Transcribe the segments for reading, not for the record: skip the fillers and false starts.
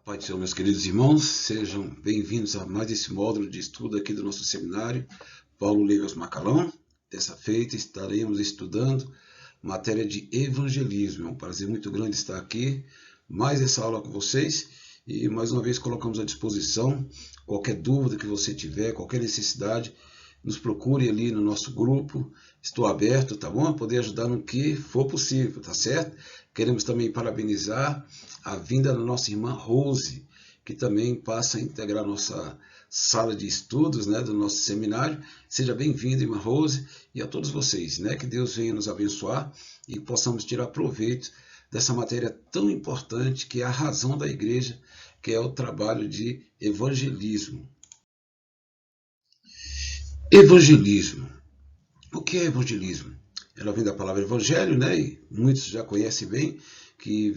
Pai do Senhor, meus queridos irmãos, sejam bem-vindos a mais esse módulo de estudo aqui do nosso seminário Paulo Leivas Macalão. Dessa feita estaremos estudando matéria de evangelismo. É um prazer muito grande estar aqui, mais essa aula com vocês, e mais uma vez colocamos à disposição qualquer dúvida que você tiver, qualquer necessidade, nos procure ali no nosso grupo. Estou aberto, tá bom? A poder ajudar no que for possível, tá certo? Queremos também parabenizar a vinda da nossa irmã Rose, que também passa a integrar a nossa sala de estudos, né, do nosso seminário. Seja bem-vinda, irmã Rose, e a todos vocês, né, que Deus venha nos abençoar e possamos tirar proveito dessa matéria tão importante que é a razão da igreja, que é o trabalho de evangelismo. Evangelismo. O que é evangelismo? Ela vem da palavra evangelho, né? E muitos já conhecem bem, que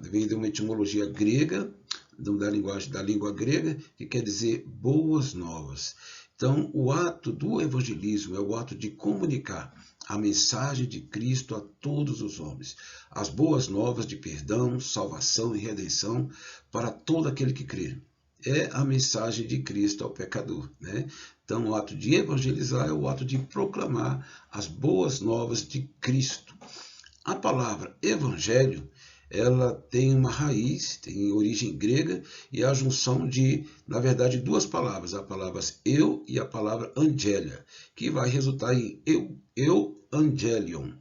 vem de uma etimologia grega, da língua grega, que quer dizer boas novas. Então, o ato do evangelismo é o ato de comunicar a mensagem de Cristo a todos os homens, as boas novas de perdão, salvação e redenção para todo aquele que crê. É a mensagem de Cristo ao pecador, né? Então, o ato de evangelizar é o ato de proclamar as boas novas de Cristo. A palavra evangelho, ela tem uma raiz, tem origem grega, e a junção de, na verdade, duas palavras, a palavra eu e a palavra angelia, que vai resultar em evangelion.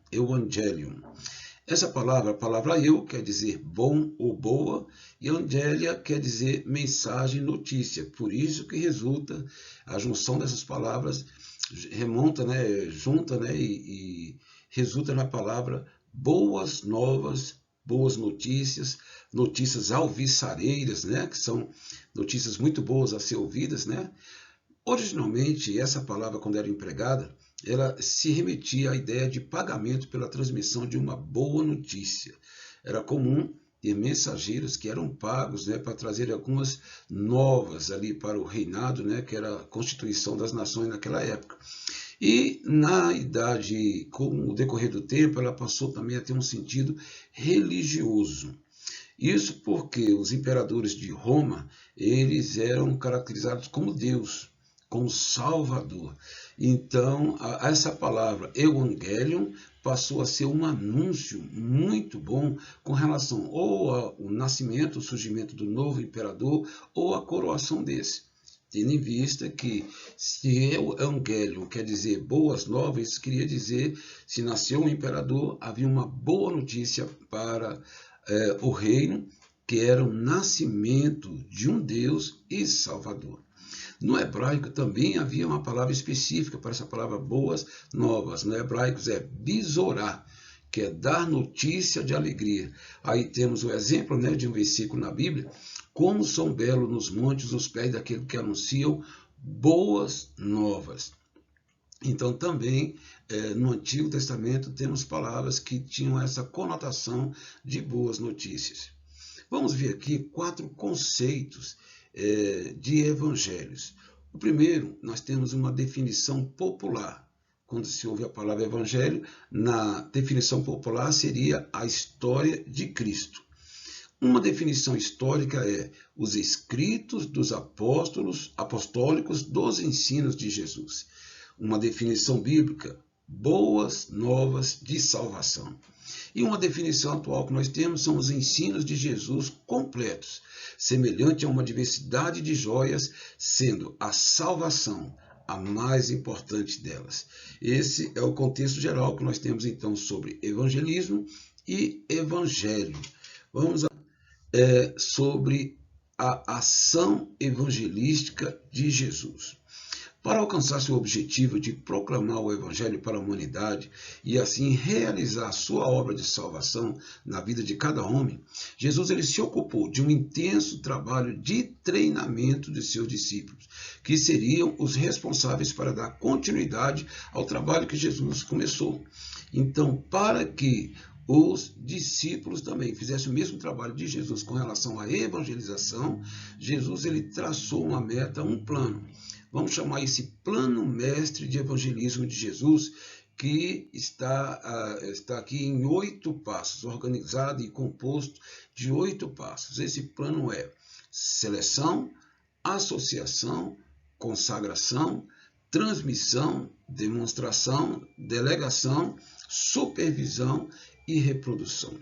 Essa palavra, a palavra eu, quer dizer bom ou boa, e angelia quer dizer mensagem, notícia. Por isso que resulta, a junção dessas palavras remonta, né, junta, né, e resulta na palavra boas novas, boas notícias, notícias alvissareiras, né, que são notícias muito boas a ser ouvidas, né. Originalmente, essa palavra, quando era empregada, ela se remetia à ideia de pagamento pela transmissão de uma boa notícia. Era comum ter mensageiros que eram pagos, né, para trazer algumas novas ali para o reinado, né, que era a constituição das nações naquela época. E na idade, com o decorrer do tempo, ela passou também a ter um sentido religioso. Isso porque os imperadores de Roma, eles eram caracterizados como Deus, como Salvador. Então, essa palavra Evangelion passou a ser um anúncio muito bom com relação ou ao nascimento, o surgimento do novo imperador, ou a coroação desse. Tendo em vista que se Evangelion quer dizer boas novas, isso queria dizer, se nasceu um imperador, havia uma boa notícia para o reino, que era o nascimento de um Deus e Salvador. No hebraico também havia uma palavra específica para essa palavra boas novas. No hebraico é bizorá, que é dar notícia de alegria. Aí temos o exemplo, né, de um versículo na Bíblia: como são belos nos montes os pés daqueles que anunciam boas novas. Então também no Antigo Testamento temos palavras que tinham essa conotação de boas notícias. Vamos ver aqui 4 conceitos de evangelhos. O primeiro, nós temos uma definição popular. Quando se ouve a palavra evangelho, na definição popular seria a história de Cristo. Uma definição histórica é os escritos dos apóstolos apostólicos dos ensinos de Jesus. Uma definição bíblica, boas novas de salvação. E uma definição atual que nós temos são os ensinos de Jesus completos, semelhante a uma diversidade de joias, sendo a salvação a mais importante delas. Esse é o contexto geral que nós temos então sobre evangelismo e evangelho. Vamos sobre a ação evangelística de Jesus. Para alcançar seu objetivo de proclamar o Evangelho para a humanidade e assim realizar sua obra de salvação na vida de cada homem, Jesus ele se ocupou de um intenso trabalho de treinamento de seus discípulos, que seriam os responsáveis para dar continuidade ao trabalho que Jesus começou. Então, para que os discípulos também fizessem o mesmo trabalho de Jesus com relação à evangelização, Jesus ele traçou uma meta, um plano. Vamos chamar esse plano mestre de evangelismo de Jesus, que está aqui em 8 passos, organizado e composto de 8 passos. Esse plano é seleção, associação, consagração, transmissão, demonstração, delegação, supervisão e reprodução.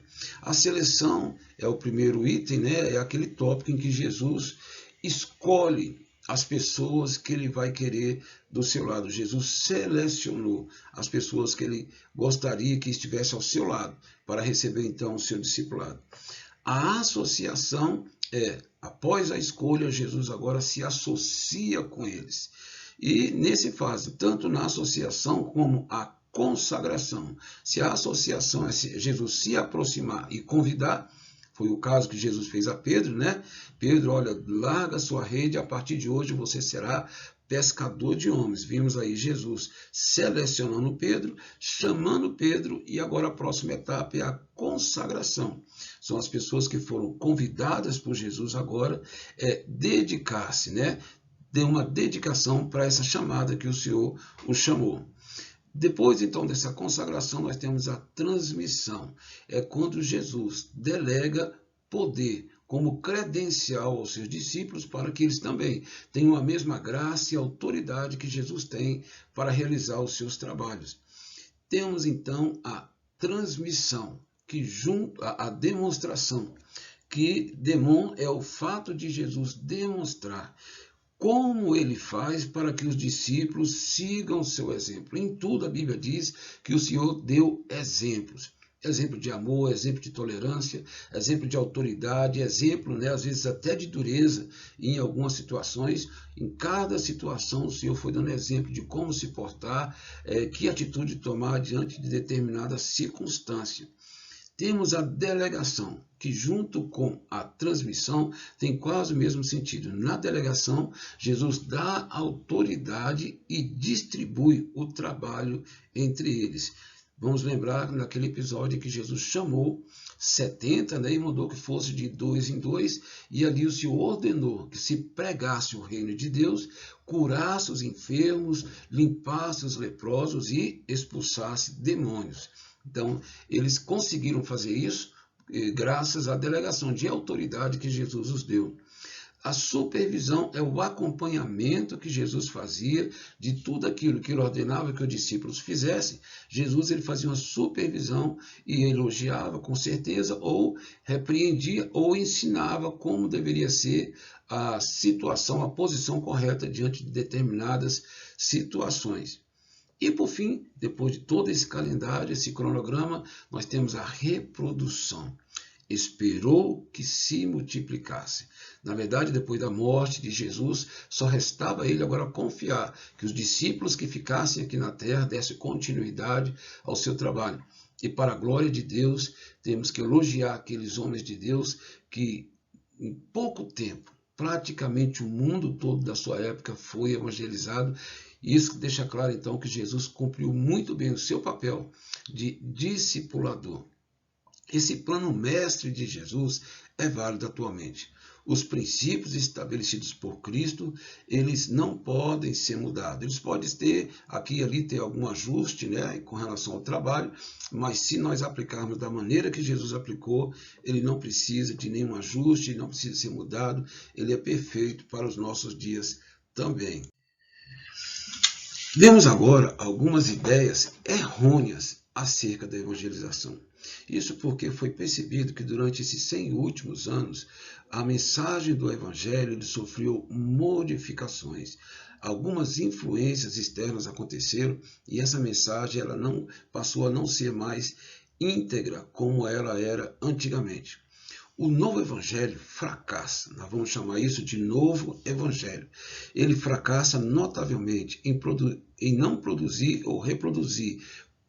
A seleção é o primeiro item, né? É aquele tópico em que Jesus escolhe as pessoas que ele vai querer do seu lado. Jesus selecionou as pessoas que ele gostaria que estivesse ao seu lado para receber então o seu discipulado. A associação após a escolha, Jesus agora se associa com eles. E nesse fase, tanto na associação como a consagração. Se a associação é Jesus se aproximar e convidar, foi o caso que Jesus fez a Pedro, né? Pedro, olha, larga sua rede, a partir de hoje você será pescador de homens. Vimos aí Jesus selecionando Pedro, chamando Pedro, e agora a próxima etapa é a consagração. São as pessoas que foram convidadas por Jesus agora dedicar-se, né? Dê uma dedicação para essa chamada que o Senhor o chamou. Depois, então, dessa consagração, nós temos a transmissão. É quando Jesus delega poder como credencial aos seus discípulos para que eles também tenham a mesma graça e autoridade que Jesus tem para realizar os seus trabalhos. Temos, então, a transmissão, que junto à demonstração, que é o fato de Jesus demonstrar como ele faz para que os discípulos sigam seu exemplo. Em tudo a Bíblia diz que o Senhor deu exemplos. Exemplo de amor, exemplo de tolerância, exemplo de autoridade, exemplo, né, às vezes até de dureza em algumas situações. Em cada situação o Senhor foi dando exemplo de como se portar, que atitude tomar diante de determinada circunstância. Temos a delegação, que junto com a transmissão tem quase o mesmo sentido. Na delegação, Jesus dá autoridade e distribui o trabalho entre eles. Vamos lembrar naquele episódio que Jesus chamou 70, né, e mandou que fosse de 2 em 2, e ali o Senhor ordenou que se pregasse o reino de Deus, curasse os enfermos, limpasse os leprosos e expulsasse demônios. Então, eles conseguiram fazer isso graças à delegação de autoridade que Jesus os deu. A supervisão é o acompanhamento que Jesus fazia de tudo aquilo que ele ordenava que os discípulos fizessem. Jesus ele fazia uma supervisão e elogiava com certeza, ou repreendia, ou ensinava como deveria ser a situação, a posição correta diante de determinadas situações. E, por fim, depois de todo esse calendário, esse cronograma, nós temos a reprodução. Esperou que se multiplicasse. Na verdade, depois da morte de Jesus, só restava a ele agora confiar que os discípulos que ficassem aqui na terra dessem continuidade ao seu trabalho. E para a glória de Deus, temos que elogiar aqueles homens de Deus que, em pouco tempo, praticamente o mundo todo da sua época foi evangelizado. Isso deixa claro, então, que Jesus cumpriu muito bem o seu papel de discipulador. Esse plano mestre de Jesus é válido atualmente. Os princípios estabelecidos por Cristo, eles não podem ser mudados. Eles podem ter, aqui e ali, ter algum ajuste, né, com relação ao trabalho, mas se nós aplicarmos da maneira que Jesus aplicou, ele não precisa de nenhum ajuste, não precisa ser mudado, ele é perfeito para os nossos dias também. Vemos agora algumas ideias errôneas acerca da evangelização. Isso porque foi percebido que durante esses 100 últimos anos, a mensagem do Evangelho sofreu modificações. Algumas influências externas aconteceram e essa mensagem passou a não ser mais íntegra como ela era antigamente. O novo evangelho fracassa, nós vamos chamar isso de novo evangelho. Ele fracassa notavelmente em não produzir ou reproduzir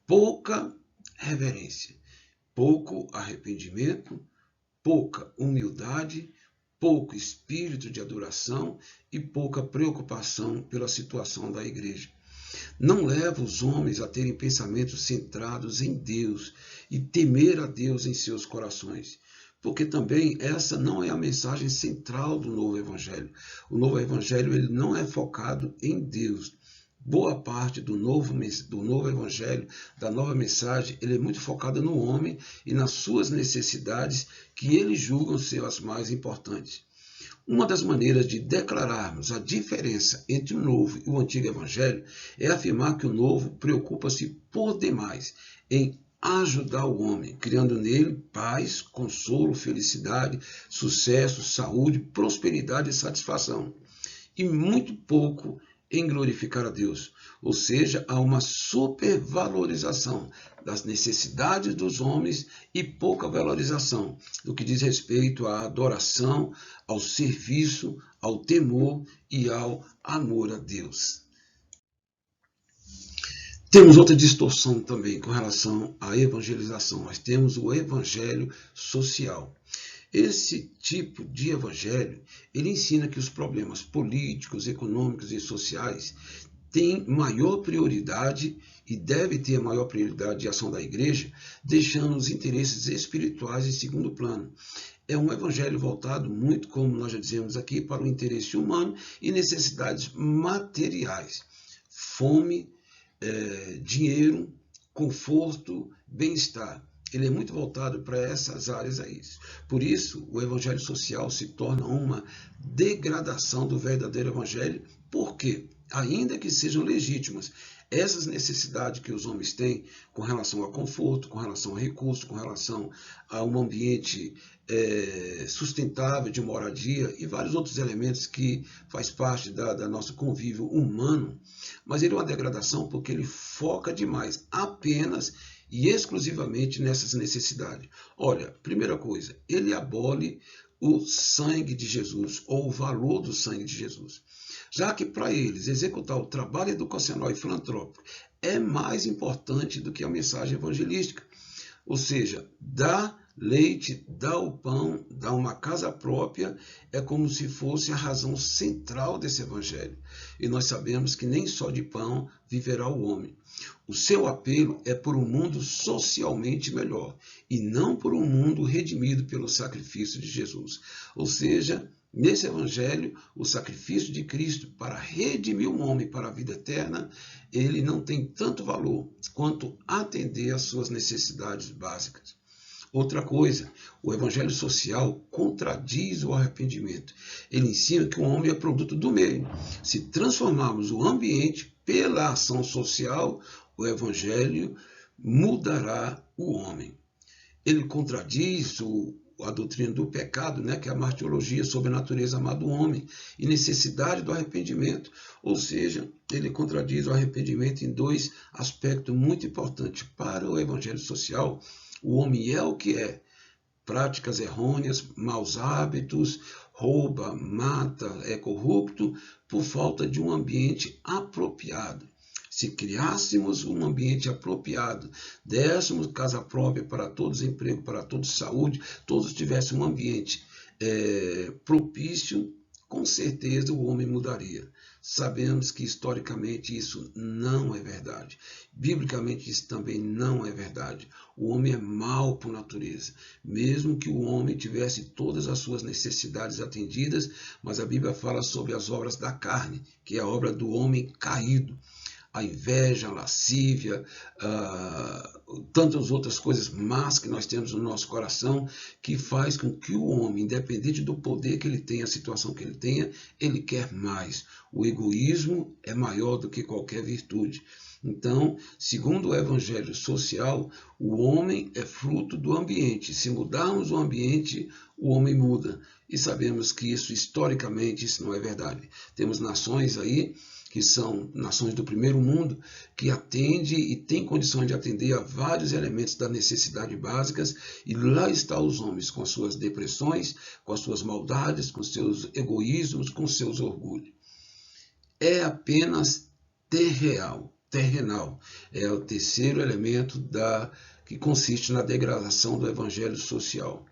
pouca reverência, pouco arrependimento, pouca humildade, pouco espírito de adoração e pouca preocupação pela situação da igreja. Não leva os homens a terem pensamentos centrados em Deus e temer a Deus em seus corações. Porque também essa não é a mensagem central do novo evangelho. O novo evangelho ele não é focado em Deus. Boa parte do novo evangelho, da nova mensagem, ele é muito focado no homem e nas suas necessidades que eles julgam ser as mais importantes. Uma das maneiras de declararmos a diferença entre o novo e o antigo evangelho é afirmar que o novo preocupa-se por demais em ajudar o homem, criando nele paz, consolo, felicidade, sucesso, saúde, prosperidade e satisfação, e muito pouco em glorificar a Deus. Ou seja, há uma supervalorização das necessidades dos homens e pouca valorização do que diz respeito à adoração, ao serviço, ao temor e ao amor a Deus. Temos outra distorção também com relação à evangelização. Nós temos o evangelho social. Esse tipo de evangelho, ele ensina que os problemas políticos, econômicos e sociais têm maior prioridade e deve ter maior prioridade de ação da igreja, deixando os interesses espirituais em segundo plano. É um evangelho voltado muito, como nós já dizemos aqui, para o interesse humano e necessidades materiais. Fome, dinheiro, conforto, bem-estar. Ele é muito voltado para essas áreas aí. Por isso, o evangelho social se torna uma degradação do verdadeiro evangelho. Por quê? Ainda que sejam legítimas, essas necessidades que os homens têm com relação a conforto, com relação a recursos, com relação a um ambiente sustentável de moradia e vários outros elementos que faz parte da nosso convívio humano, mas ele é uma degradação porque ele foca demais apenas e exclusivamente nessas necessidades. Olha, primeira coisa, ele abole o sangue de Jesus, ou o valor do sangue de Jesus. Já que para eles executar o trabalho educacional e filantrópico é mais importante do que a mensagem evangelística. Ou seja, dar leite, dar o pão, dar uma casa própria é como se fosse a razão central desse evangelho. E nós sabemos que nem só de pão viverá o homem. O seu apelo é por um mundo socialmente melhor e não por um mundo redimido pelo sacrifício de Jesus. Ou seja, nesse evangelho, o sacrifício de Cristo para redimir o homem para a vida eterna, ele não tem tanto valor quanto atender às suas necessidades básicas. Outra coisa, o evangelho social contradiz o arrependimento. Ele ensina que o homem é produto do meio. Se transformarmos o ambiente pela ação social, o evangelho mudará o homem. Ele contradiz a doutrina do pecado, que é a martiologia sobre a natureza má do homem, e necessidade do arrependimento. Ou seja, ele contradiz o arrependimento em dois aspectos muito importantes. Para o evangelho social, o homem é o que é. Práticas errôneas, maus hábitos, rouba, mata, é corrupto por falta de um ambiente apropriado. Se criássemos um ambiente apropriado, dessemos casa própria para todos, emprego para todos, saúde, todos tivessem um ambiente propício, com certeza o homem mudaria. Sabemos que historicamente isso não é verdade. Biblicamente isso também não é verdade. O homem é mau por natureza. Mesmo que o homem tivesse todas as suas necessidades atendidas, mas a Bíblia fala sobre as obras da carne, que é a obra do homem caído. A inveja, a lascívia, tantas outras coisas más que nós temos no nosso coração, que faz com que o homem, independente do poder que ele tenha, a situação que ele tenha, ele quer mais. O egoísmo é maior do que qualquer virtude. Então, segundo o evangelho social, o homem é fruto do ambiente. Se mudarmos o ambiente, o homem muda. E sabemos que isso, historicamente, isso não é verdade. Temos nações aí que são nações do primeiro mundo, que atende e tem condições de atender a vários elementos das necessidades básicas, e lá estão os homens com as suas depressões, com as suas maldades, com os seus egoísmos, com os seus orgulhos. É apenas terrenal. É o terceiro elemento que consiste na degradação do evangelho social.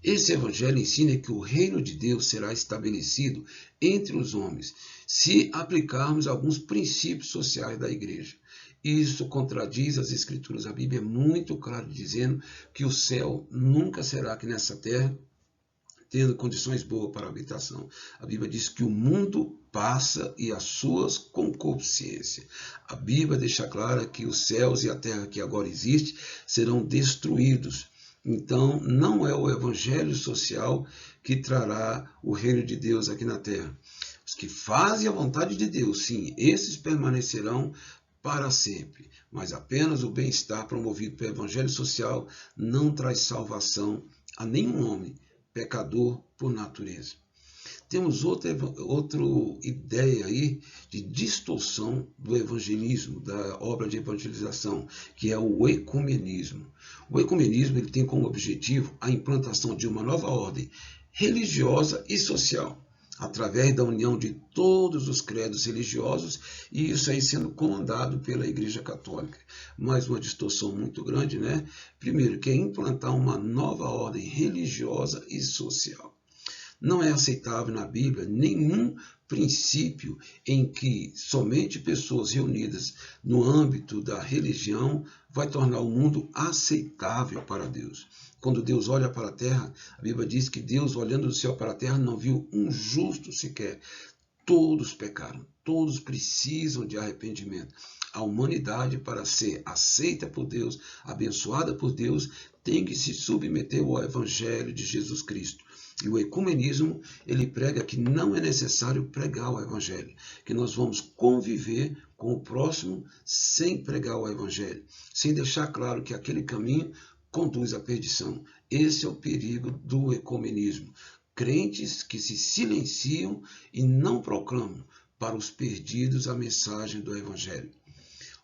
Esse evangelho ensina que o reino de Deus será estabelecido entre os homens, se aplicarmos alguns princípios sociais da igreja. Isso contradiz as escrituras. A Bíblia é muito clara dizendo que o céu nunca será aqui nessa terra, tendo condições boas para a habitação. A Bíblia diz que o mundo passa e as suas concupiscências. A Bíblia deixa clara que os céus e a terra que agora existem serão destruídos. Então, não é o evangelho social que trará o reino de Deus aqui na terra. Os que fazem a vontade de Deus, sim, esses permanecerão para sempre. Mas apenas o bem-estar promovido pelo evangelho social não traz salvação a nenhum homem, pecador por natureza. Temos outra ideia aí de distorção do evangelismo, da obra de evangelização, que é o ecumenismo. O ecumenismo ele tem como objetivo a implantação de uma nova ordem religiosa e social, através da união de todos os credos religiosos, e isso aí sendo comandado pela Igreja Católica. Mais uma distorção muito grande, né? Primeiro, que é implantar uma nova ordem religiosa e social. Não é aceitável na Bíblia nenhum princípio em que somente pessoas reunidas no âmbito da religião vai tornar o mundo aceitável para Deus. Quando Deus olha para a terra, a Bíblia diz que Deus, olhando do céu para a terra, não viu um justo sequer. Todos pecaram, todos precisam de arrependimento. A humanidade, para ser aceita por Deus, abençoada por Deus, tem que se submeter ao Evangelho de Jesus Cristo. E o ecumenismo, ele prega que não é necessário pregar o Evangelho, que nós vamos conviver com o próximo sem pregar o Evangelho, sem deixar claro que aquele caminho conduz à perdição. Esse é o perigo do ecumenismo. Crentes que se silenciam e não proclamam para os perdidos a mensagem do Evangelho.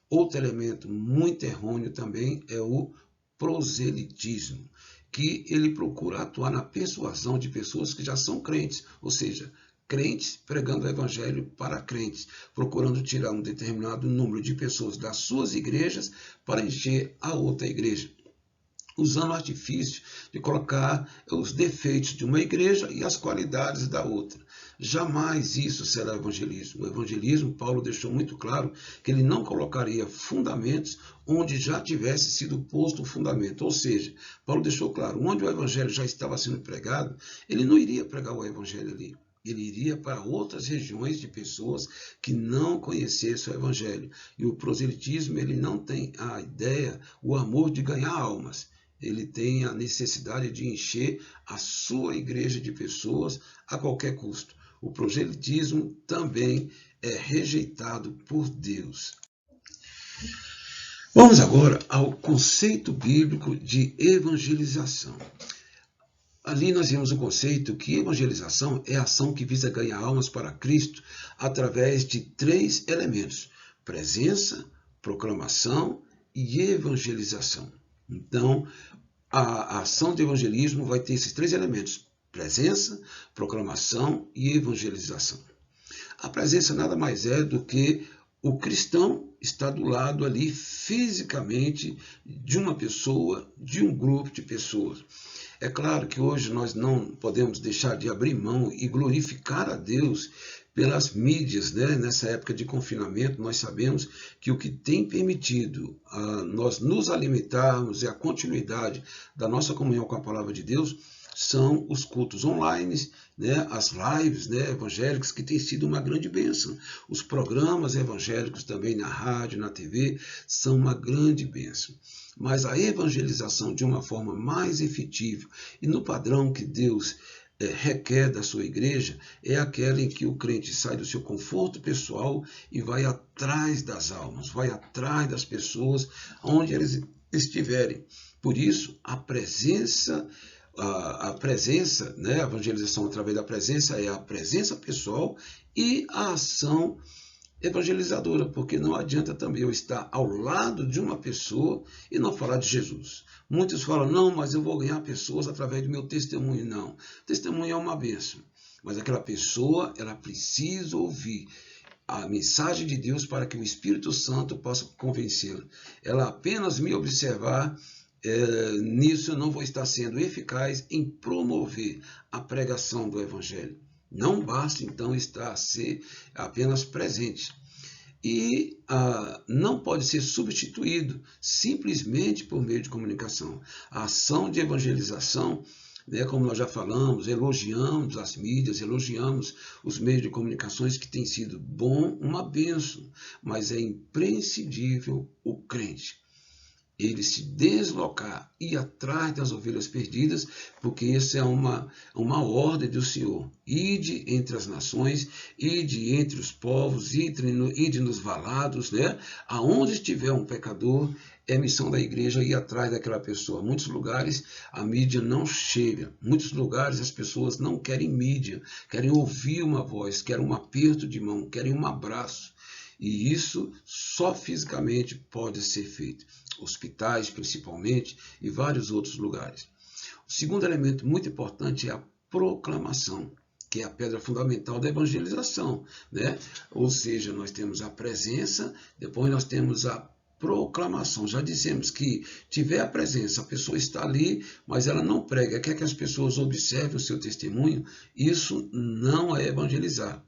Outro elemento muito errôneo também é o proselitismo, que ele procura atuar na persuasão de pessoas que já são crentes, ou seja, crentes pregando o evangelho para crentes, procurando tirar um determinado número de pessoas das suas igrejas para encher a outra igreja, usando o artifício de colocar os defeitos de uma igreja e as qualidades da outra. Jamais isso será evangelismo. O evangelismo, Paulo deixou muito claro que ele não colocaria fundamentos onde já tivesse sido posto o fundamento. Ou seja, Paulo deixou claro, onde o evangelho já estava sendo pregado, ele não iria pregar o evangelho ali. Ele iria para outras regiões de pessoas que não conhecessem o evangelho. E o proselitismo, ele não tem a ideia, o amor de ganhar almas. Ele tem a necessidade de encher a sua igreja de pessoas a qualquer custo. O proselitismo também é rejeitado por Deus. Vamos agora ao conceito bíblico de evangelização. Ali nós vimos o conceito que evangelização é a ação que visa ganhar almas para Cristo através de 3 elementos: presença, proclamação e evangelização. Então, a ação de evangelismo vai ter esses 3 elementos: presença, proclamação e evangelização. A presença nada mais é do que o cristão está do lado ali fisicamente de uma pessoa, de um grupo de pessoas. É claro que hoje nós não podemos deixar de abrir mão e glorificar a Deus pelas mídias, né? Nessa época de confinamento, nós sabemos que o que tem permitido nós nos alimentarmos e a continuidade da nossa comunhão com a palavra de Deus são os cultos online, né? As lives, né, evangélicas, que tem sido uma grande bênção. Os programas evangélicos também na rádio, na TV, são uma grande bênção. Mas a evangelização de uma forma mais efetiva e no padrão que Deus requer da sua igreja é aquela em que o crente sai do seu conforto pessoal e vai atrás das almas, vai atrás das pessoas onde eles estiverem. Por isso, a presença, né, a evangelização através da presença é a presença pessoal e a ação evangelizadora, porque não adianta também eu estar ao lado de uma pessoa e não falar de Jesus. Muitos falam, não, mas eu vou ganhar pessoas através do meu testemunho. Não, testemunho é uma bênção, mas aquela pessoa, ela precisa ouvir a mensagem de Deus para que o Espírito Santo possa convencê-la. Ela apenas me observar, nisso eu não vou estar sendo eficaz em promover a pregação do Evangelho. Não basta, então, ser apenas presente. E não pode ser substituído simplesmente por meio de comunicação. A ação de evangelização, né, como nós já falamos, elogiamos as mídias, elogiamos os meios de comunicações que têm sido bom, uma bênção, mas é imprescindível o crente. ele se deslocar, ir atrás das ovelhas perdidas, porque essa é uma ordem do Senhor. Ide entre as nações, ide entre os povos, ide nos valados, né? Aonde estiver um pecador, é missão da igreja ir atrás daquela pessoa. Muitos lugares a mídia não chega, muitos lugares as pessoas não querem mídia, querem ouvir uma voz, querem um aperto de mão, querem um abraço. E isso só fisicamente pode ser feito. Hospitais, principalmente, e vários outros lugares. O segundo elemento muito importante é a proclamação, que é a pedra fundamental da evangelização, né? Ou seja, nós temos a presença, depois nós temos a proclamação. Já dissemos que tiver a presença, a pessoa está ali, mas ela não prega, quer que as pessoas observem o seu testemunho, isso não é evangelizar.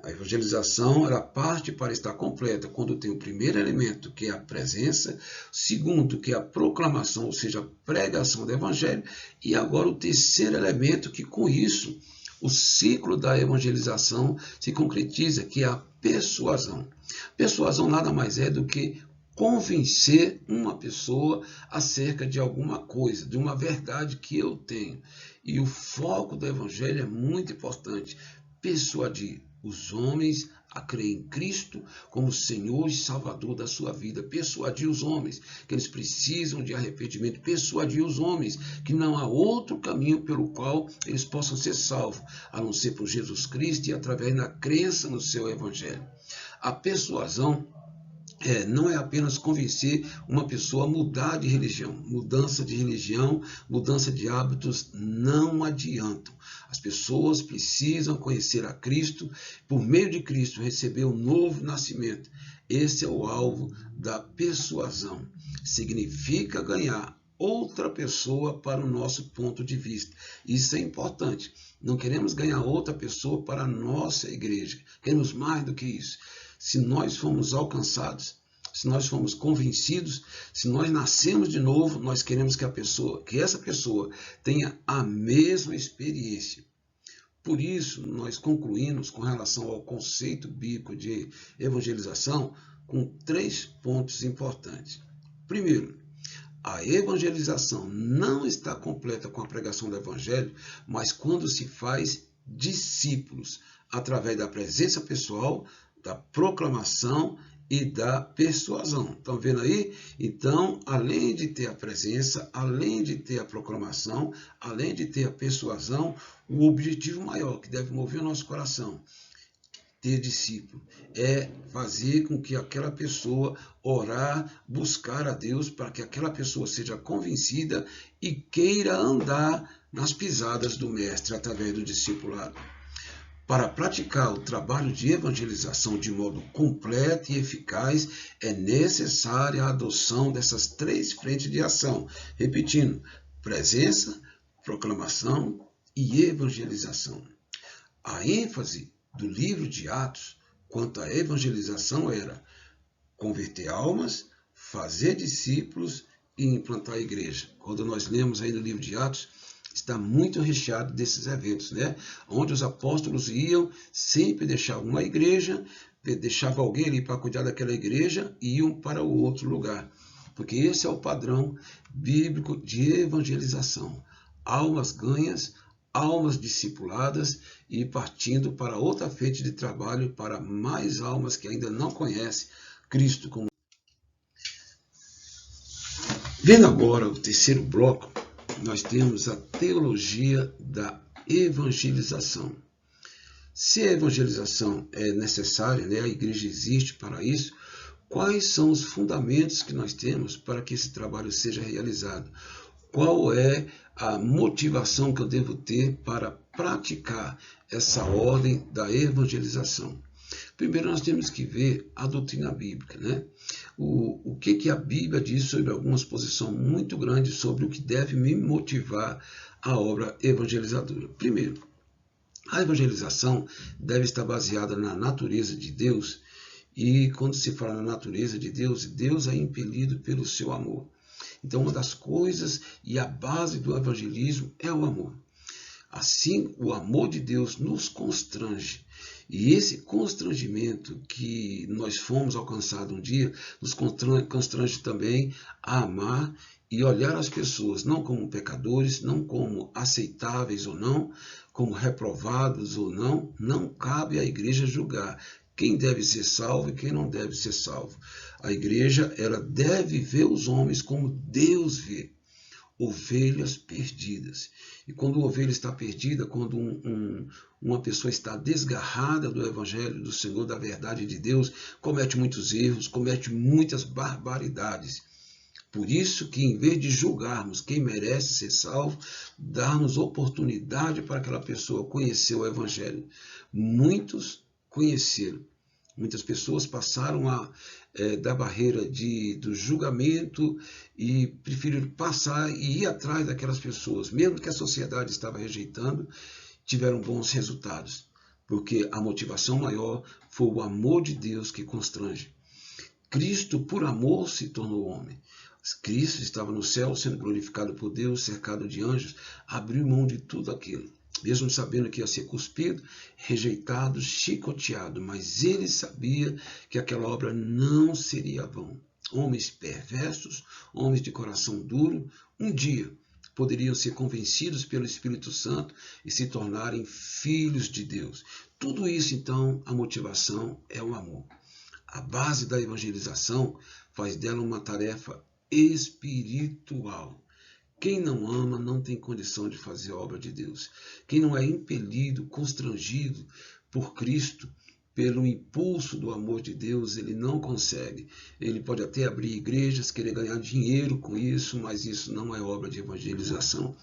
A evangelização ela parte para estar completa quando tem o primeiro elemento, que é a presença, segundo, que é a proclamação, ou seja, a pregação do evangelho, e agora o terceiro elemento, que com isso o ciclo da evangelização se concretiza, que é a persuasão. Persuasão nada mais é do que convencer uma pessoa acerca de alguma coisa, de uma verdade que eu tenho. E o foco do evangelho é muito importante, persuadir os homens a crer em Cristo como Senhor e Salvador da sua vida, persuadir os homens que eles precisam de arrependimento, persuadir os homens que não há outro caminho pelo qual eles possam ser salvos, a não ser por Jesus Cristo e através da crença no seu Evangelho. A persuasão não é apenas convencer uma pessoa a mudar de religião. Mudança de religião, mudança de hábitos não adiantam. As pessoas precisam conhecer a Cristo, por meio de Cristo receber o novo nascimento. Esse é o alvo da persuasão. Significa ganhar outra pessoa para o nosso ponto de vista. Isso é importante. Não queremos ganhar outra pessoa para a nossa igreja. Queremos mais do que isso. Se nós fomos alcançados, se nós fomos convencidos, se nós nascemos de novo, nós queremos que essa pessoa tenha a mesma experiência. Por isso, nós concluímos com relação ao conceito bíblico de evangelização com 3 pontos importantes. Primeiro, a evangelização não está completa com a pregação do evangelho, mas quando se faz discípulos, através da presença pessoal, da proclamação e da persuasão. Estão vendo aí? Então, além de ter a presença, além de ter a proclamação, além de ter a persuasão, o objetivo maior que deve mover o nosso coração, ter discípulo, é fazer com que aquela pessoa orar, buscar a Deus, para que aquela pessoa seja convencida e queira andar nas pisadas do Mestre através do discipulado. Para praticar o trabalho de evangelização de modo completo e eficaz, é necessária a adoção dessas 3 frentes de ação. Repetindo, presença, proclamação e evangelização. A ênfase do livro de Atos quanto à evangelização era converter almas, fazer discípulos e implantar a igreja. Quando nós lemos aí no livro de Atos, está muito recheado desses eventos, né? Onde os apóstolos iam, sempre deixavam uma igreja, deixavam alguém ali para cuidar daquela igreja e iam para o outro lugar. Porque esse é o padrão bíblico de evangelização. Almas ganhas, almas discipuladas e partindo para outra frente de trabalho para mais almas que ainda não conhecem Cristo como. Vendo agora o terceiro bloco, nós temos a teologia da evangelização. Se a evangelização é necessária, né, a igreja existe para isso, quais são os fundamentos que nós temos para que esse trabalho seja realizado? Qual é a motivação que eu devo ter para praticar essa ordem da evangelização? Primeiro, nós temos que ver a doutrina bíblica, né? O que a Bíblia diz sobre alguma exposição muito grande sobre o que deve me motivar a obra evangelizadora. Primeiro, a evangelização deve estar baseada na natureza de Deus, e quando se fala na natureza de Deus, Deus é impelido pelo seu amor. Então, uma das coisas e a base do evangelismo é o amor. Assim, o amor de Deus nos constrange. E esse constrangimento que nós fomos alcançados um dia, nos constrange também a amar e olhar as pessoas não como pecadores, não como aceitáveis ou não, como reprovados ou não. Não cabe à igreja julgar quem deve ser salvo e quem não deve ser salvo. A igreja, ela deve ver os homens como Deus vê, ovelhas perdidas. E quando a ovelha está perdida, quando uma pessoa está desgarrada do Evangelho, do Senhor, da verdade de Deus, comete muitos erros, comete muitas barbaridades. Por isso que, em vez de julgarmos quem merece ser salvo, darmos oportunidade para aquela pessoa conhecer o Evangelho. Muitos conheceram. Muitas pessoas passaram da barreira do julgamento e preferiram passar e ir atrás daquelas pessoas, mesmo que a sociedade estava rejeitando, tiveram bons resultados, porque a motivação maior foi o amor de Deus que constrange. Cristo, por amor, se tornou homem. Cristo estava no céu, sendo glorificado por Deus, cercado de anjos, abriu mão de tudo aquilo, mesmo sabendo que ia ser cuspido, rejeitado, chicoteado, mas ele sabia que aquela obra não seria vã. Homens perversos, homens de coração duro, um dia poderiam ser convencidos pelo Espírito Santo e se tornarem filhos de Deus. Tudo isso, então, a motivação é o amor. A base da evangelização faz dela uma tarefa espiritual. Quem não ama não tem condição de fazer a obra de Deus. Quem não é impelido, constrangido por Cristo, pelo impulso do amor de Deus, ele não consegue. Ele pode até abrir igrejas, querer ganhar dinheiro com isso, mas isso não é obra de evangelização.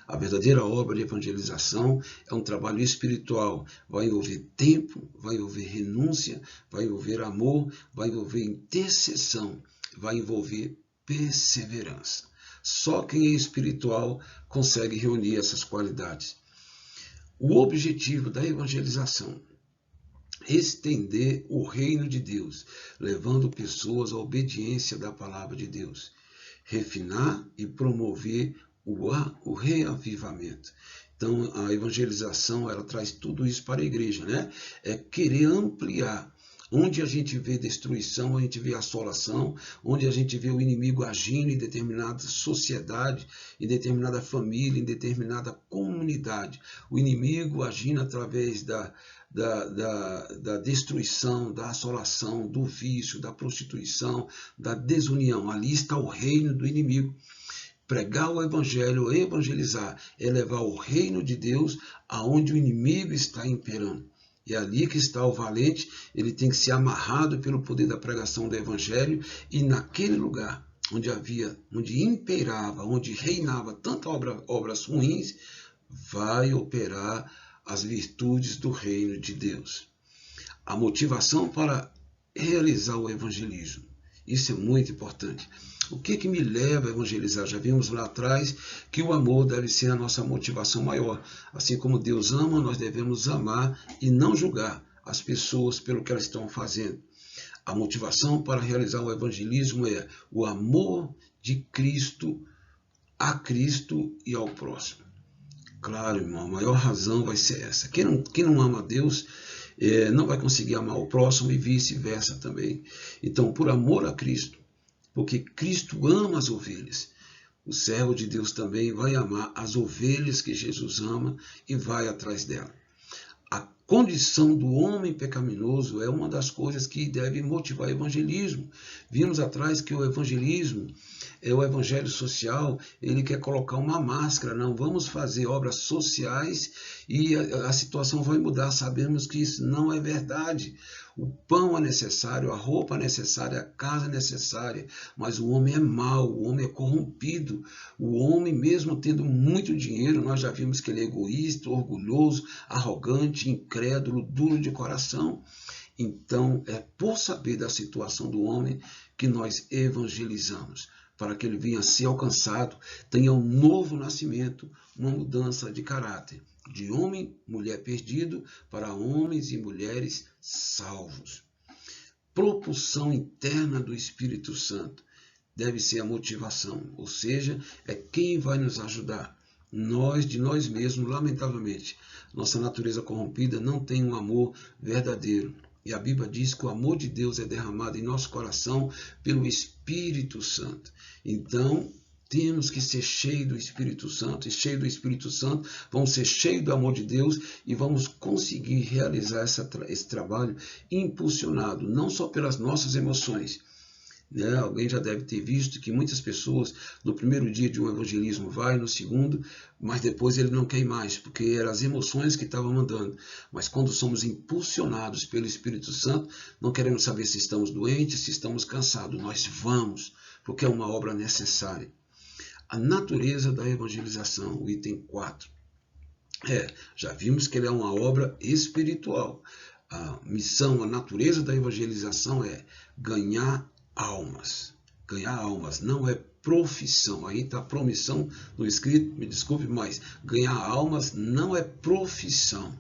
A verdadeira obra de evangelização é um trabalho espiritual. Vai envolver tempo, vai envolver renúncia, vai envolver amor, vai envolver intercessão, vai envolver perseverança. Só quem é espiritual consegue reunir essas qualidades. O objetivo da evangelização é estender o reino de Deus, levando pessoas à obediência da palavra de Deus, refinar e promover o reavivamento. Então, a evangelização, ela traz tudo isso para a igreja, né? É querer ampliar. Onde a gente vê destruição, a gente vê assolação, onde a gente vê o inimigo agindo em determinada sociedade, em determinada família, em determinada comunidade. O inimigo agindo através da destruição, da assolação, do vício, da prostituição, da desunião. Ali está o reino do inimigo. Pregar o evangelho, evangelizar, é levar o reino de Deus aonde o inimigo está imperando. É ali que está o valente, ele tem que ser amarrado pelo poder da pregação do evangelho, e naquele lugar onde imperava, onde reinava tanta obras ruins, vai operar as virtudes do reino de Deus. A motivação para realizar o evangelismo, isso é muito importante. O que me leva a evangelizar? Já vimos lá atrás que o amor deve ser a nossa motivação maior. Assim como Deus ama, nós devemos amar e não julgar as pessoas pelo que elas estão fazendo. A motivação para realizar o evangelismo é o amor de Cristo a Cristo e ao próximo. Claro, irmão, a maior razão vai ser essa. Quem não ama a Deus não vai conseguir amar o próximo e vice-versa também. Então, por amor a Cristo, porque Cristo ama as ovelhas, o servo de Deus também vai amar as ovelhas que Jesus ama e vai atrás dela. A condição do homem pecaminoso é uma das coisas que deve motivar o evangelismo. Vimos atrás que o evangelismo é o evangelho social, ele quer colocar uma máscara, não vamos fazer obras sociais e a situação vai mudar. Sabemos que isso não é verdade. O pão é necessário, a roupa é necessária, a casa é necessária, mas o homem é mau, o homem é corrompido. O homem, mesmo tendo muito dinheiro, nós já vimos que ele é egoísta, orgulhoso, arrogante, incrédulo, duro de coração. Então, é por saber da situação do homem que nós evangelizamos, para que ele venha a ser alcançado, tenha um novo nascimento, uma mudança de caráter, de homem, mulher perdido, para homens e mulheres salvos. Propulsão interna do Espírito Santo deve ser a motivação, ou seja, é quem vai nos ajudar. Nós, de nós mesmos, lamentavelmente, nossa natureza corrompida não tem um amor verdadeiro. E a Bíblia diz que o amor de Deus é derramado em nosso coração pelo Espírito Santo. Então, temos que ser cheios do Espírito Santo, e cheio do Espírito Santo, vamos ser cheios do amor de Deus e vamos conseguir realizar esse trabalho impulsionado, não só pelas nossas emoções. Alguém já deve ter visto que muitas pessoas no primeiro dia de um evangelismo vai, no segundo, mas depois ele não quer ir mais, porque eram as emoções que estavam mandando. Mas quando somos impulsionados pelo Espírito Santo, não queremos saber se estamos doentes, se estamos cansados, nós vamos, porque é uma obra necessária. A natureza da evangelização, o item 4. Já vimos que ele é uma obra espiritual. A missão, a natureza da evangelização é ganhar almas. Ganhar almas não é profissão. Aí está a promissão no escrito, me desculpe, mas ganhar almas não é profissão.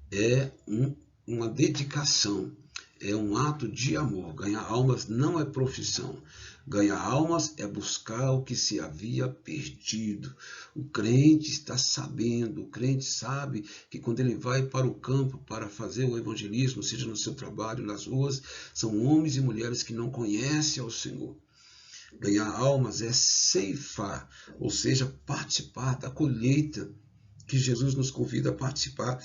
É uma dedicação. É um ato de amor. Ganhar almas não é profissão. Ganhar almas é buscar o que se havia perdido. O crente está sabendo, o crente sabe que quando ele vai para o campo para fazer o evangelismo, seja no seu trabalho, nas ruas, são homens e mulheres que não conhecem ao Senhor. Ganhar almas é ceifar, ou seja, participar da colheita que Jesus nos convida a participar.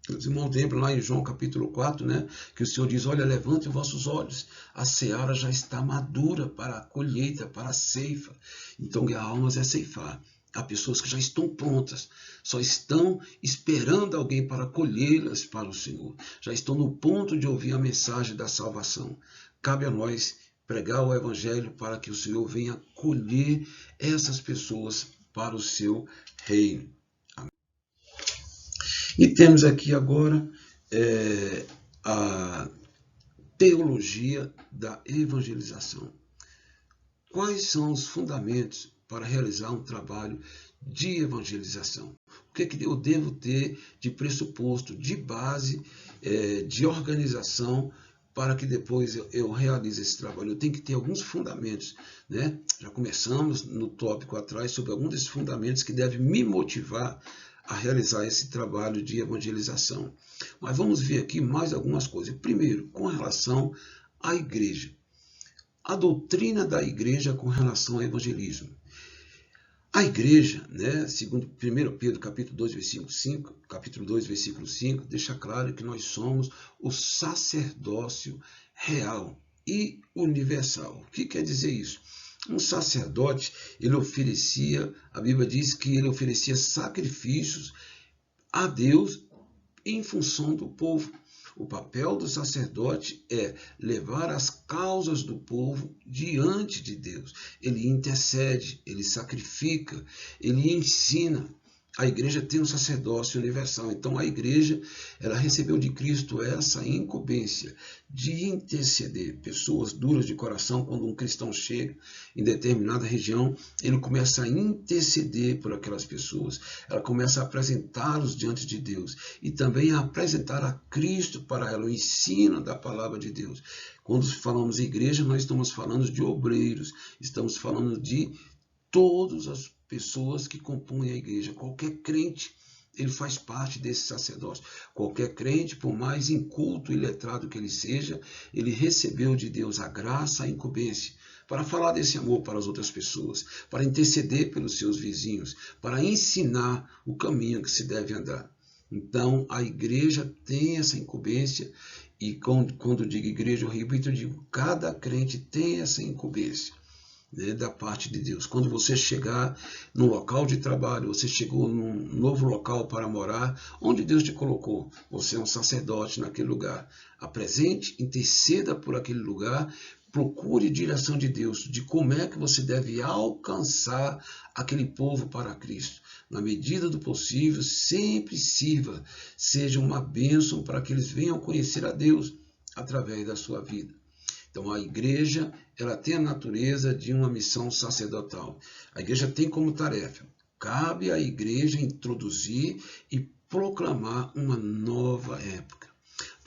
Os irmãos lembram lá em João capítulo 4, que o Senhor diz, olha, levante os vossos olhos, a seara já está madura para a colheita, para a ceifa. Então, ganhar almas é ceifar. Há pessoas que já estão prontas, só estão esperando alguém para colhê-las para o Senhor. Já estão no ponto de ouvir a mensagem da salvação. Cabe a nós pregar o Evangelho para que o Senhor venha colher essas pessoas para o seu reino. E temos aqui agora a teologia da evangelização. Quais são os fundamentos para realizar um trabalho de evangelização? O que eu devo ter de pressuposto, de base, de organização, para que depois eu realize esse trabalho? Eu tenho que ter alguns fundamentos, Já começamos no tópico atrás sobre alguns desses fundamentos que devem me motivar a realizar esse trabalho de evangelização. Mas vamos ver aqui mais algumas coisas. Primeiro, com relação à igreja. A doutrina da igreja com relação ao evangelismo. A igreja, segundo 1 Pedro capítulo 2, versículo 5, deixa claro que nós somos o sacerdócio real e universal. O que quer dizer isso? Um sacerdote, a Bíblia diz que ele oferecia sacrifícios a Deus em função do povo. O papel do sacerdote é levar as causas do povo diante de Deus. Ele intercede, ele sacrifica, ele ensina. A igreja tem um sacerdócio universal. Então a igreja, ela recebeu de Cristo essa incumbência de interceder. Pessoas duras de coração, quando um cristão chega em determinada região, ele começa a interceder por aquelas pessoas. Ela começa a apresentá-los diante de Deus e também a apresentar a Cristo para ela, o ensino da palavra de Deus. Quando falamos em igreja, nós estamos falando de obreiros, estamos falando de todas as pessoas que compõem a igreja. Qualquer crente, ele faz parte desse sacerdócio. Qualquer crente, por mais inculto e letrado que ele seja, ele recebeu de Deus a graça, a incumbência, para falar desse amor para as outras pessoas, para interceder pelos seus vizinhos, para ensinar o caminho que se deve andar. Então, a igreja tem essa incumbência, e quando eu digo igreja, eu repito, eu digo, cada crente tem essa incumbência. Da parte de Deus. Quando você chegar no local de trabalho, você chegou num novo local para morar, onde Deus te colocou, você é um sacerdote naquele lugar. Apresente, interceda por aquele lugar, procure direção de Deus, de como é que você deve alcançar aquele povo para Cristo. Na medida do possível, sempre sirva, seja uma bênção para que eles venham conhecer a Deus através da sua vida. Então, a igreja, ela tem a natureza de uma missão sacerdotal. A igreja tem como tarefa, cabe à igreja introduzir e proclamar uma nova época.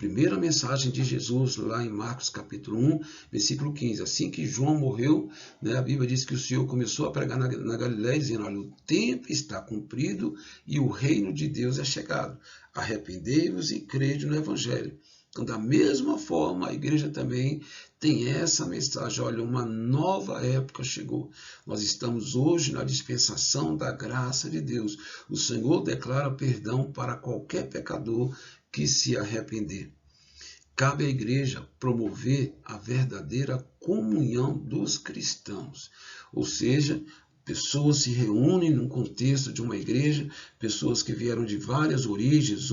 Primeira mensagem de Jesus lá em Marcos capítulo 1, versículo 15. Assim que João morreu, né, a Bíblia diz que o Senhor começou a pregar na Galiléia, dizendo, olha, o tempo está cumprido e o reino de Deus é chegado. Arrependei-vos e crede no Evangelho. Então, da mesma forma, a igreja também tem essa mensagem. Olha, uma nova época chegou. Nós estamos hoje na dispensação da graça de Deus. O Senhor declara perdão para qualquer pecador que se arrepender. Cabe à igreja promover a verdadeira comunhão dos cristãos. Ou seja, pessoas se reúnem num contexto de uma igreja, pessoas que vieram de várias origens,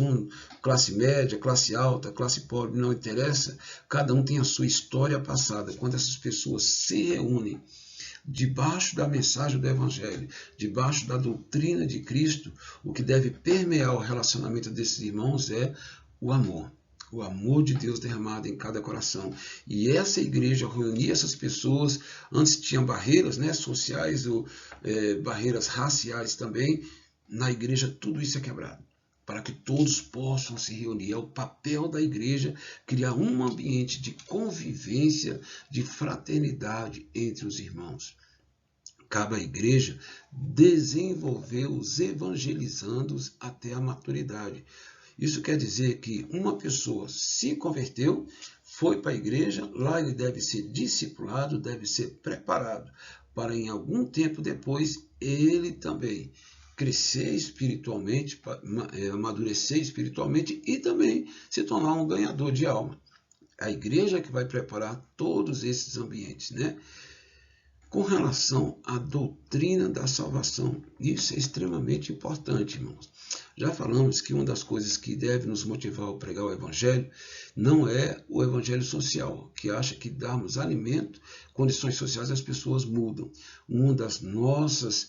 classe média, classe alta, classe pobre, não interessa, cada um tem a sua história passada. Quando essas pessoas se reúnem debaixo da mensagem do Evangelho, debaixo da doutrina de Cristo, o que deve permear o relacionamento desses irmãos é o amor. O amor de Deus derramado em cada coração. E essa igreja reunia essas pessoas. Antes tinha barreiras, né, sociais, ou barreiras raciais também. Na igreja tudo isso é quebrado, para que todos possam se reunir. É o papel da igreja criar um ambiente de convivência, de fraternidade entre os irmãos. Cabe à igreja desenvolver os evangelizandos até a maturidade. Isso quer dizer que uma pessoa se converteu, foi para a igreja, lá ele deve ser discipulado, deve ser preparado para em algum tempo depois ele também crescer espiritualmente, amadurecer espiritualmente e também se tornar um ganhador de alma. A igreja é que vai preparar todos esses ambientes, né? Com relação à doutrina da salvação, isso é extremamente importante, irmãos. Já falamos que uma das coisas que deve nos motivar a pregar o Evangelho não é o Evangelho social, que acha que darmos alimento, condições sociais, as pessoas mudam. Um dos nossos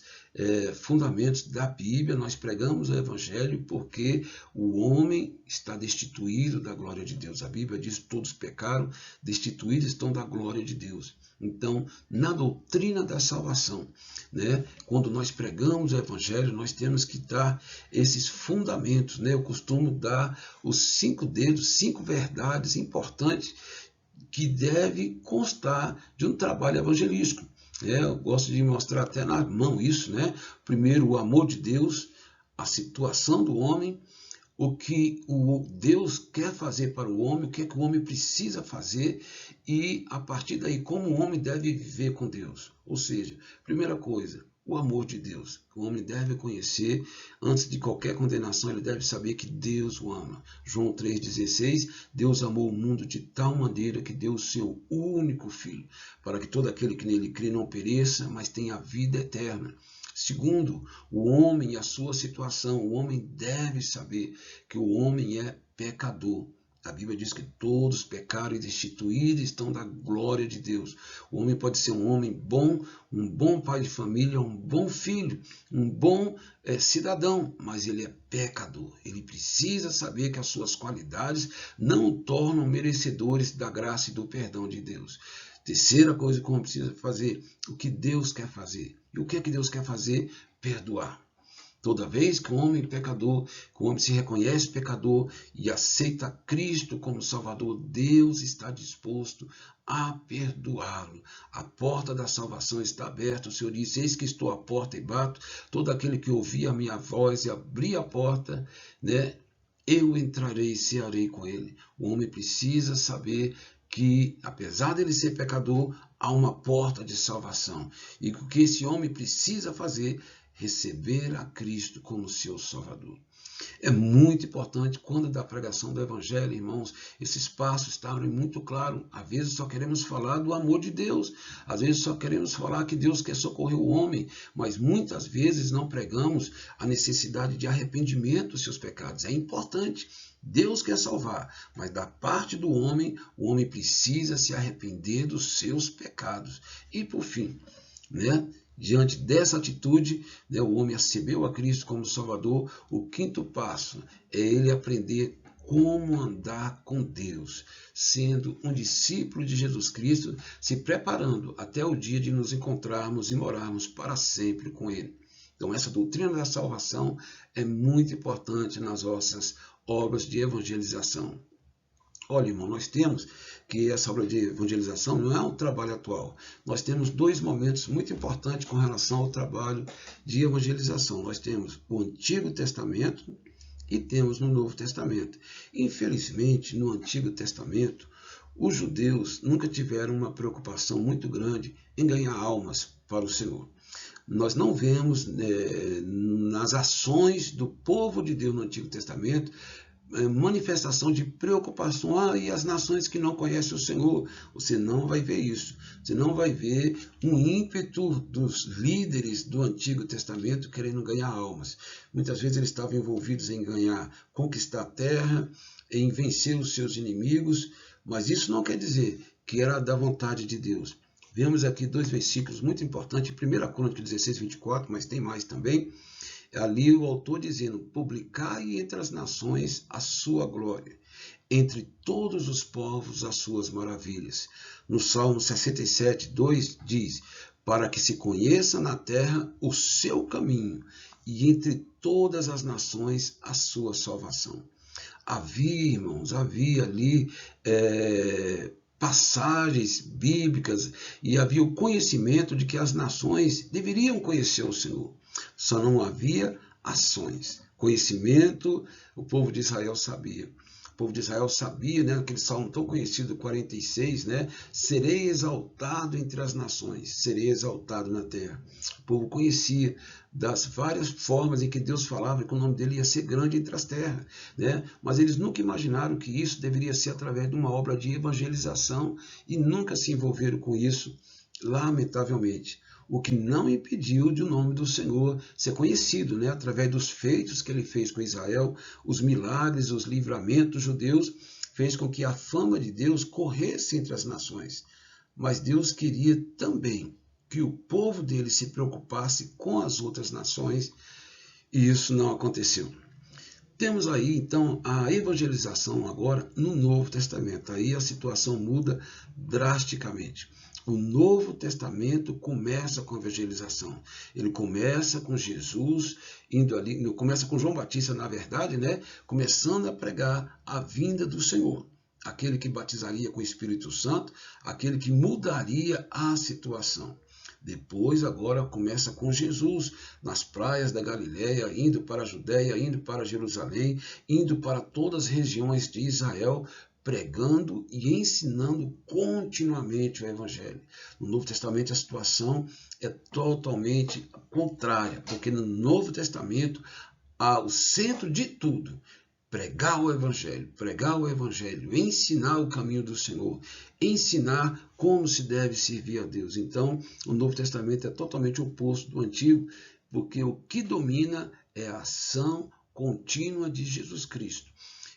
fundamentos da Bíblia, nós pregamos o Evangelho porque o homem está destituído da glória de Deus. A Bíblia diz que todos pecaram, destituídos estão da glória de Deus. Então, na doutrina da salvação, né, quando nós pregamos o Evangelho, nós temos que dar esses fundamentos. Né? Eu costumo dar os 5 dedos, 5 verdades importantes que devem constar de um trabalho evangelístico. Eu gosto de mostrar até na mão isso, né? Primeiro, o amor de Deus, a situação do homem, o que o Deus quer fazer para o homem, o que é que o homem precisa fazer e, a partir daí, como o homem deve viver com Deus. Ou seja, primeira coisa, o amor de Deus. O homem deve conhecer, antes de qualquer condenação, ele deve saber que Deus o ama. João 3,16, Deus amou o mundo de tal maneira que deu o seu único Filho, para que todo aquele que nele crê não pereça, mas tenha a vida eterna. Segundo, o homem e a sua situação. O homem deve saber que o homem é pecador. A Bíblia diz que todos pecaram e destituídos estão da glória de Deus. O homem pode ser um homem bom, um bom pai de família, um bom filho, um bom cidadão, mas ele é pecador. Ele precisa saber que as suas qualidades não o tornam merecedores da graça e do perdão de Deus. Terceira coisa que o homem precisa fazer, o que Deus quer fazer. E o que é que Deus quer fazer? Perdoar. Toda vez que o homem é pecador, que o homem se reconhece pecador e aceita Cristo como Salvador, Deus está disposto a perdoá-lo. A porta da salvação está aberta. O Senhor disse, eis que estou à porta e bato. Todo aquele que ouvir a minha voz e abrir a porta, né, eu entrarei e cearei com ele. O homem precisa saber que, apesar dele ser pecador, há uma porta de salvação. E o que esse homem precisa fazer? Receber a Cristo como seu Salvador. É muito importante, quando da pregação do Evangelho, irmãos, esses passos estarem muito claros. Às vezes só queremos falar do amor de Deus, às vezes só queremos falar que Deus quer socorrer o homem, mas muitas vezes não pregamos a necessidade de arrependimento dos seus pecados. É importante. Deus quer salvar, mas da parte do homem, o homem precisa se arrepender dos seus pecados. E por fim, né? Diante dessa atitude, né, o homem recebeu a Cristo como Salvador. O quinto passo é ele aprender como andar com Deus, sendo um discípulo de Jesus Cristo, se preparando até o dia de nos encontrarmos e morarmos para sempre com Ele. Então, essa doutrina da salvação é muito importante nas nossas obras de evangelização. Olha, irmão, nós temos que essa obra de evangelização não é um trabalho atual. Nós temos dois momentos muito importantes com relação ao trabalho de evangelização. Nós temos o Antigo Testamento e temos no Novo Testamento. Infelizmente, no Antigo Testamento, os judeus nunca tiveram uma preocupação muito grande em ganhar almas para o Senhor. Nós não vemos nas ações do povo de Deus no Antigo Testamento manifestação de preocupação. E as nações que não conhecem o Senhor, você não vai ver isso. Você não vai ver um ímpeto dos líderes do Antigo Testamento querendo ganhar almas. Muitas vezes eles estavam envolvidos em conquistar a terra, em vencer os seus inimigos, mas isso não quer dizer que era da vontade de Deus. Vemos aqui dois versículos muito importantes, 1 Crônicas 16, 24, mas tem mais também. Ali o autor dizendo: publicai entre as nações a sua glória, entre todos os povos as suas maravilhas. No Salmo 67, 2 diz: para que se conheça na terra o seu caminho, e entre todas as nações a sua salvação. Havia, irmãos, havia ali passagens bíblicas e havia o conhecimento de que as nações deveriam conhecer o Senhor. Só não havia ações. Conhecimento, o povo de Israel sabia. O povo de Israel sabia, né, aquele salmo tão conhecido, 46, né? Serei exaltado entre as nações, serei exaltado na terra. O povo conhecia das várias formas em que Deus falava que o nome dele ia ser grande entre as terras, né? Mas eles nunca imaginaram que isso deveria ser através de uma obra de evangelização e nunca se envolveram com isso, lamentavelmente. O que não impediu de o nome do Senhor ser conhecido, né? Através dos feitos que ele fez com Israel, os milagres, os livramentos judeus, fez com que a fama de Deus corresse entre as nações. Mas Deus queria também que o povo dele se preocupasse com as outras nações, e isso não aconteceu. Temos aí, então, a evangelização agora no Novo Testamento. Aí a situação muda drasticamente. O Novo Testamento começa com a evangelização. Ele começa com Jesus, começa com João Batista, na verdade, né? Começando a pregar a vinda do Senhor. Aquele que batizaria com o Espírito Santo, aquele que mudaria a situação. Depois, agora, começa com Jesus, nas praias da Galileia, indo para a Judéia, indo para Jerusalém, indo para todas as regiões de Israel, pregando e ensinando continuamente o Evangelho. No Novo Testamento a situação é totalmente contrária, porque no Novo Testamento há o centro de tudo: pregar o Evangelho, ensinar o caminho do Senhor, ensinar como se deve servir a Deus. Então, o Novo Testamento é totalmente oposto do Antigo, porque o que domina é a ação contínua de Jesus Cristo.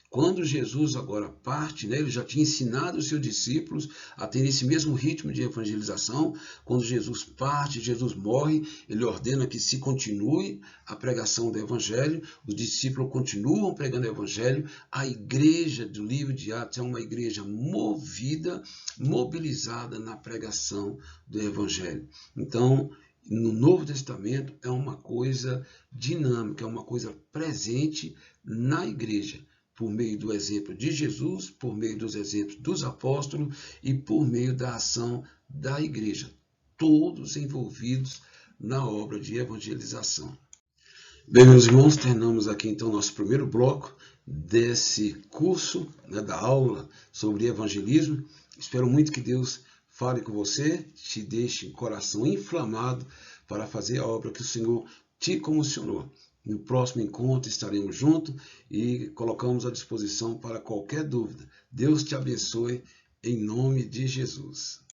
Quando Jesus agora parte, né, ele já tinha ensinado os seus discípulos a ter esse mesmo ritmo de evangelização. Quando Jesus parte, Jesus morre, ele ordena que se continue a pregação do Evangelho, os discípulos continuam pregando o Evangelho. A igreja do livro de Atos é uma igreja mobilizada na pregação do Evangelho. Então, no Novo Testamento é uma coisa dinâmica, é uma coisa presente na igreja, por meio do exemplo de Jesus, por meio dos exemplos dos apóstolos e por meio da ação da igreja, todos envolvidos na obra de evangelização. Bem, meus irmãos, terminamos aqui então nosso primeiro bloco desse curso, né, da aula sobre evangelismo. Espero muito que Deus fale com você, te deixe o coração inflamado para fazer a obra que o Senhor te comissionou. No próximo encontro estaremos juntos e colocamos à disposição para qualquer dúvida. Deus te abençoe em nome de Jesus.